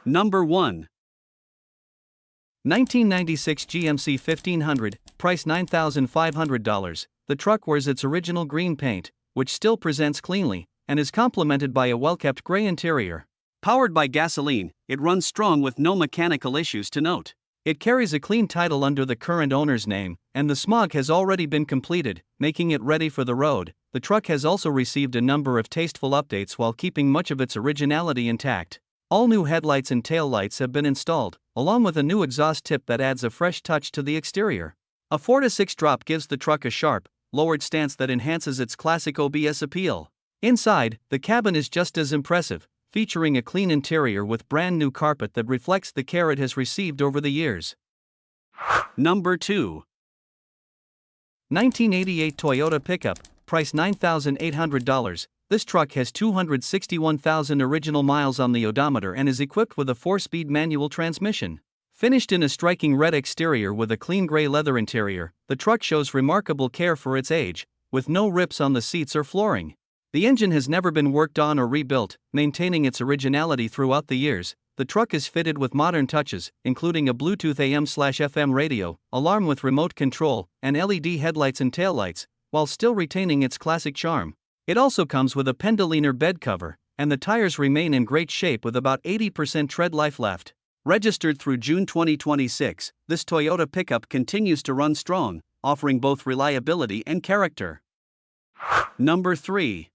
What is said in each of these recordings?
Number 1. 1996 GMC 1500, price $9,500. The truck wears its original green paint, which still presents cleanly, and is complemented by a well-kept gray interior. Powered by gasoline, it runs strong with no mechanical issues to note. It carries a clean title under the current owner's name, and the smog has already been completed, making it ready for the road. The truck has also received a number of tasteful updates while keeping much of its originality intact. All new headlights and taillights have been installed, along with a new exhaust tip that adds a fresh touch to the exterior. A 4-6 drop gives the truck a sharp, lowered stance that enhances its classic OBS appeal. Inside, the cabin is just as impressive, featuring a clean interior with brand new carpet that reflects the care it has received over the years. Number 2. 1988 Toyota pickup, price $9,800. This truck has 261,000 original miles on the odometer and is equipped with a 4-speed manual transmission. Finished in a striking red exterior with a clean gray leather interior, the truck shows remarkable care for its age, with no rips on the seats or flooring. The engine has never been worked on or rebuilt, maintaining its originality throughout the years. The truck is fitted with modern touches, including a Bluetooth AM/FM radio, alarm with remote control, and LED headlights and taillights, while still retaining its classic charm. It also comes with a Pendoliner bed cover, and the tires remain in great shape with about 80% tread life left. Registered through June 2026, this Toyota pickup continues to run strong, offering both reliability and character. Number 3.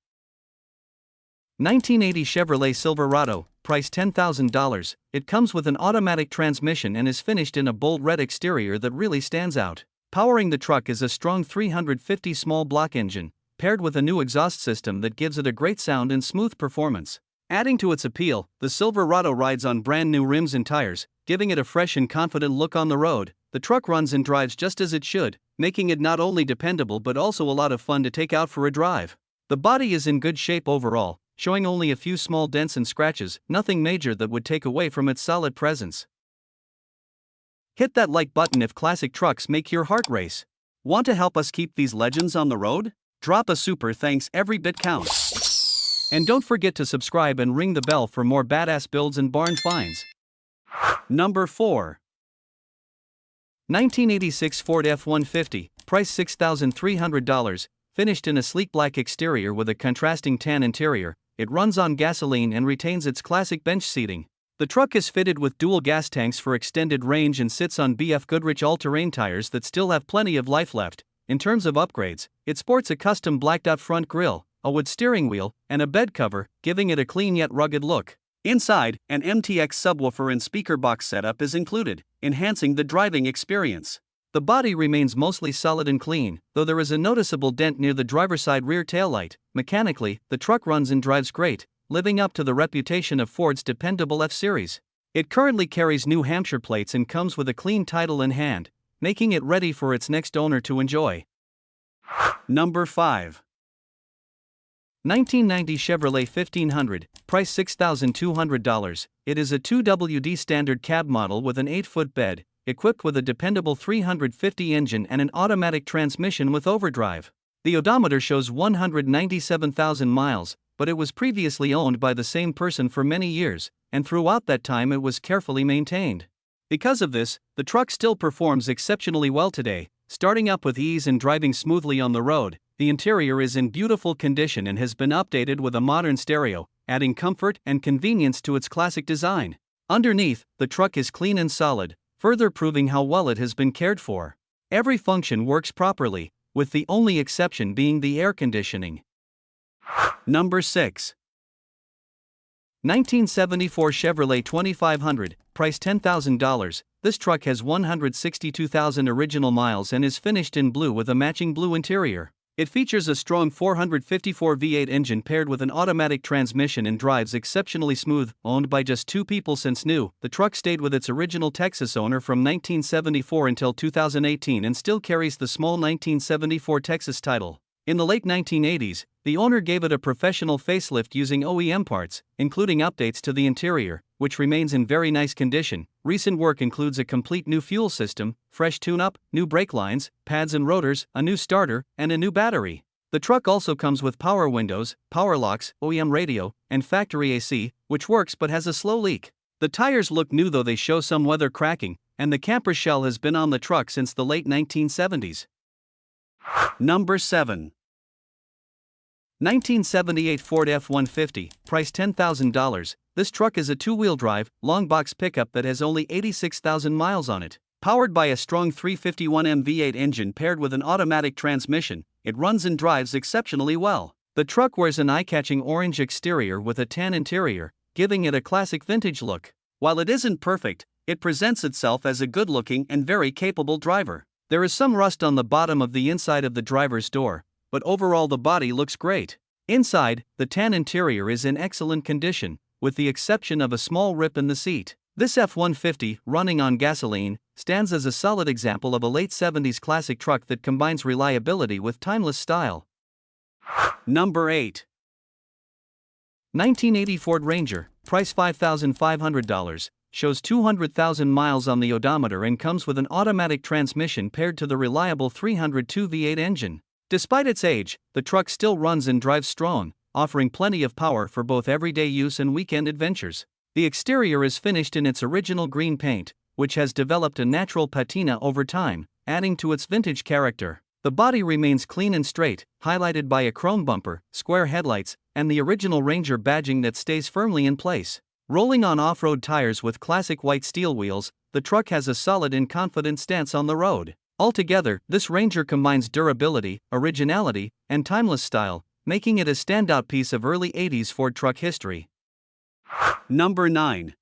1980 Chevrolet Silverado, price $10,000. It comes with an automatic transmission and is finished in a bold red exterior that really stands out. Powering the truck is a strong 350 small block engine, paired with a new exhaust system that gives it a great sound and smooth performance. Adding to its appeal, the Silverado rides on brand new rims and tires, giving it a fresh and confident look on the road. The truck runs and drives just as it should, making it not only dependable but also a lot of fun to take out for a drive. The body is in good shape overall, showing only a few small dents and scratches, nothing major that would take away from its solid presence. Hit that like button if classic trucks make your heart race. Want to help us keep these legends on the road? Drop a super thanks, every bit counts. And don't forget to subscribe and ring the bell for more badass builds and barn finds. Number 4. 1986 Ford F-150, price $6,300, finished in a sleek black exterior with a contrasting tan interior. It runs on gasoline and retains its classic bench seating. The truck is fitted with dual gas tanks for extended range and sits on BF Goodrich all-terrain tires that still have plenty of life left. In terms of upgrades, it sports a custom blacked-out front grille, a wood steering wheel, and a bed cover, giving it a clean yet rugged look. Inside, an MTX subwoofer and speaker box setup is included, enhancing the driving experience. The body remains mostly solid and clean, though there is a noticeable dent near the driver's side rear taillight. Mechanically, the truck runs and drives great, living up to the reputation of Ford's dependable F-Series. It currently carries New Hampshire plates and comes with a clean title in hand, making it ready for its next owner to enjoy. Number 5. 1990 Chevrolet 1500, price $6,200. It is a 2WD standard cab model with an 8-foot bed, equipped with a dependable 350 engine and an automatic transmission with overdrive. The odometer shows 197,000 miles, but it was previously owned by the same person for many years, and throughout that time it was carefully maintained. Because of this, the truck still performs exceptionally well today, starting up with ease and driving smoothly on the road. The interior is in beautiful condition and has been updated with a modern stereo, adding comfort and convenience to its classic design. Underneath, the truck is clean and solid, further proving how well it has been cared for. Every function works properly, with the only exception being the air conditioning. Number 6. 1974 Chevrolet 2500, price $10,000. This truck has 162,000 original miles and is finished in blue with a matching blue interior. It features a strong 454 V8 engine paired with an automatic transmission and drives exceptionally smooth. Owned by just 2 people since new, the truck stayed with its original Texas owner from 1974 until 2018 and still carries the small 1974 Texas title. In the late 1980s, the owner gave it a professional facelift using OEM parts, including updates to the interior, which remains in very nice condition. Recent work includes a complete new fuel system, fresh tune-up, new brake lines, pads and rotors, a new starter, and a new battery. The truck also comes with power windows, power locks, OEM radio, and factory AC, which works but has a slow leak. The tires look new though they show some weather cracking, and the camper shell has been on the truck since the late 1970s. Number 7. 1978 Ford F-150, price $10,000. This truck is a two-wheel drive, long box pickup that has only 86,000 miles on it. Powered by a strong 351M V8 engine paired with an automatic transmission, it runs and drives exceptionally well. The truck wears an eye-catching orange exterior with a tan interior, giving it a classic vintage look. While it isn't perfect, it presents itself as a good-looking and very capable driver. There is some rust on the bottom of the inside of the driver's door, but overall the body looks great. Inside, the tan interior is in excellent condition, with the exception of a small rip in the seat. This F-150, running on gasoline, stands as a solid example of a late 70s classic truck that combines reliability with timeless style. Number 8. 1980 Ford Ranger, price $5,500, shows 200,000 miles on the odometer and comes with an automatic transmission paired to the reliable 302 V8 engine. Despite its age, the truck still runs and drives strong, offering plenty of power for both everyday use and weekend adventures. The exterior is finished in its original green paint, which has developed a natural patina over time, adding to its vintage character. The body remains clean and straight, highlighted by a chrome bumper, square headlights, and the original Ranger badging that stays firmly in place. Rolling on off-road tires with classic white steel wheels, the truck has a solid and confident stance on the road. Altogether, this Ranger combines durability, originality, and timeless style, making it a standout piece of early 80s Ford truck history. Number 9.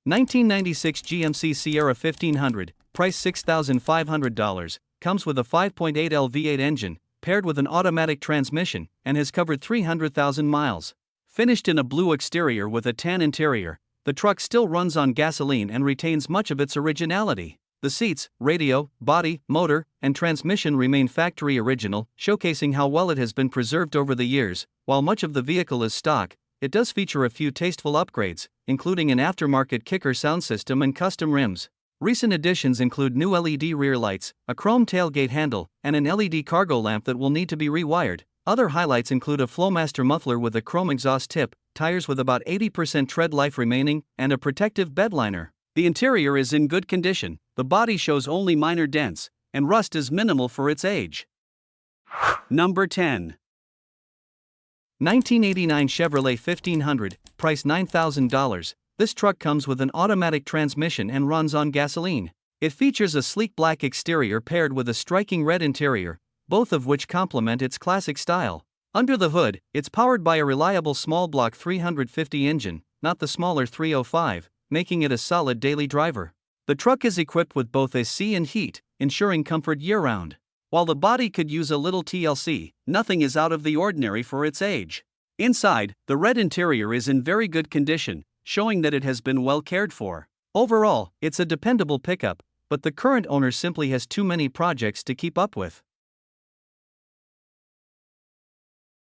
1996 GMC Sierra 1500, price $6,500, comes with a 5.8L V8 engine, paired with an automatic transmission, and has covered 300,000 miles. Finished in a blue exterior with a tan interior, the truck still runs on gasoline and retains much of its originality. The seats, radio, body, motor, and transmission remain factory original, showcasing how well it has been preserved over the years. While much of the vehicle is stock, it does feature a few tasteful upgrades, including an aftermarket kicker sound system and custom rims. Recent additions include new LED rear lights, a chrome tailgate handle, and an LED cargo lamp that will need to be rewired. Other highlights include a Flowmaster muffler with a chrome exhaust tip, tires with about 80% tread life remaining, and a protective bed liner. The interior is in good condition, the body shows only minor dents, and rust is minimal for its age. Number 10. 1989 Chevrolet 1500, price $9,000. This truck comes with an automatic transmission and runs on gasoline. It features a sleek black exterior paired with a striking red interior, both of which complement its classic style. Under the hood, it's powered by a reliable small block 350 engine, not the smaller 305, making it a solid daily driver. The truck is equipped with both AC and heat, ensuring comfort year-round. While the body could use a little TLC, nothing is out of the ordinary for its age. Inside, the red interior is in very good condition, showing that it has been well cared for. Overall, it's a dependable pickup, but the current owner simply has too many projects to keep up with.